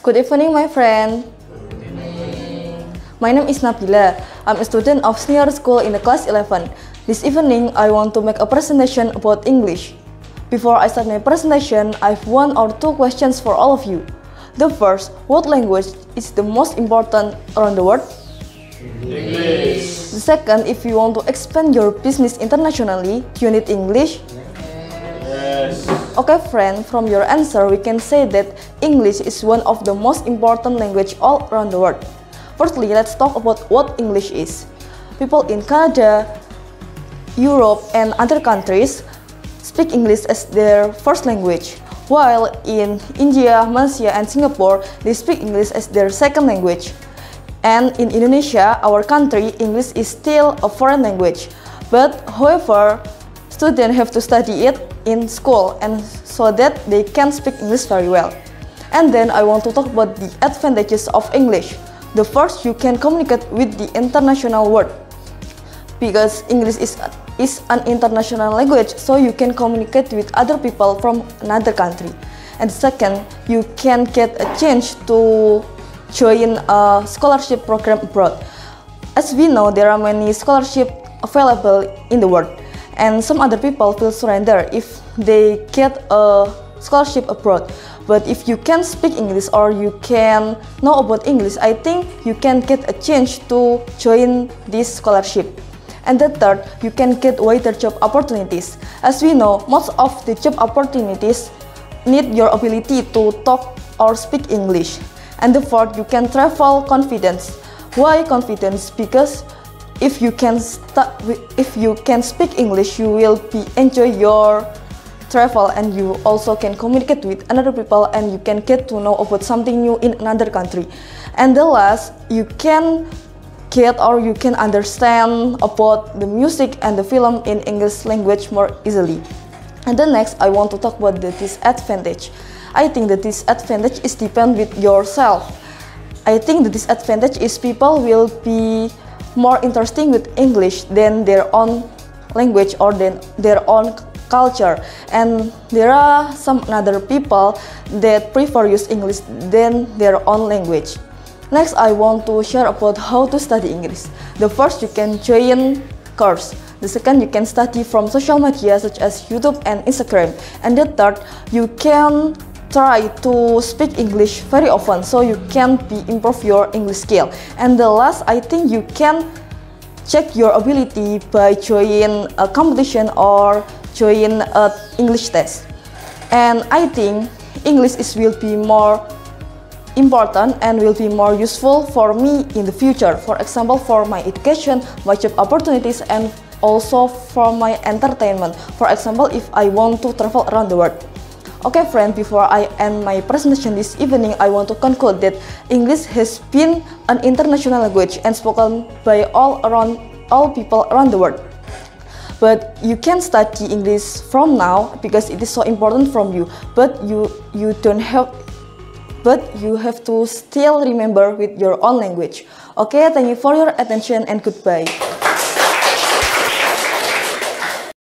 Good evening, my friend. My name is Nabila. I'm a student of senior school in the class 11. This evening, I want to make a presentation about English. Before I start my presentation, I have one or two questions for all of you. The first, what language is the most important around the world? English. The second, if you want to expand your business internationally, you need English? Yes. Okay, friend, from your answer, we can say that English is one of the most important language all around the world. Firstly, let's talk about what English is. People in Canada, Europe, and other countries speak English as their first language, while in India, Malaysia, and Singapore, they speak English as their second language. And in Indonesia, our country, English is still a foreign language. But however, students have to study it in school and so that they can speak English very well. And then I want to talk about the advantages of English. The first, you can communicate with the international world because English is an international language, so you can communicate with other people from another country. And second, you can get a chance to join a scholarship program abroad. As we know, there are many scholarships available in the world, and some other people feel surrender if they get a scholarship abroad. But if you can speak English or you can know about English, I think you can get a chance to join this scholarship. And the third, you can get wider job opportunities. As we know, most of the job opportunities need your ability to talk or speak English. And the fourth, you can travel confidence. Why confidence? Because if you can speak English, you will enjoy your travel, and you also can communicate with another people, and you can get to know about something new in another country. And the last, you can get or you can understand about the music and the film in English language more easily. And the next, I want to talk about the disadvantage. I think the disadvantage is depend with yourself. I think the disadvantage is people will be more interesting with English than their own language or than their own culture, and there are some other people that prefer use English than their own language. Next, I want to share about how to study English. The first, you can join course. The second, you can study from social media such as YouTube and Instagram. And the third, you can try to speak English very often so you can improve your English skill. And the last, I think you can check your ability by joining a competition or join an English test. And I think English will be more important and will be more useful for me in the future. For example, for my education, my job opportunities, and also for my entertainment. For example, if I want to travel around the world. Okay, friend, before I end my presentation this evening, I want to conclude that English has been an international language and spoken by all people around the world. But you can study English from now because it is so important from you. But you have to still remember with your own language. Okay, thank you for your attention and goodbye.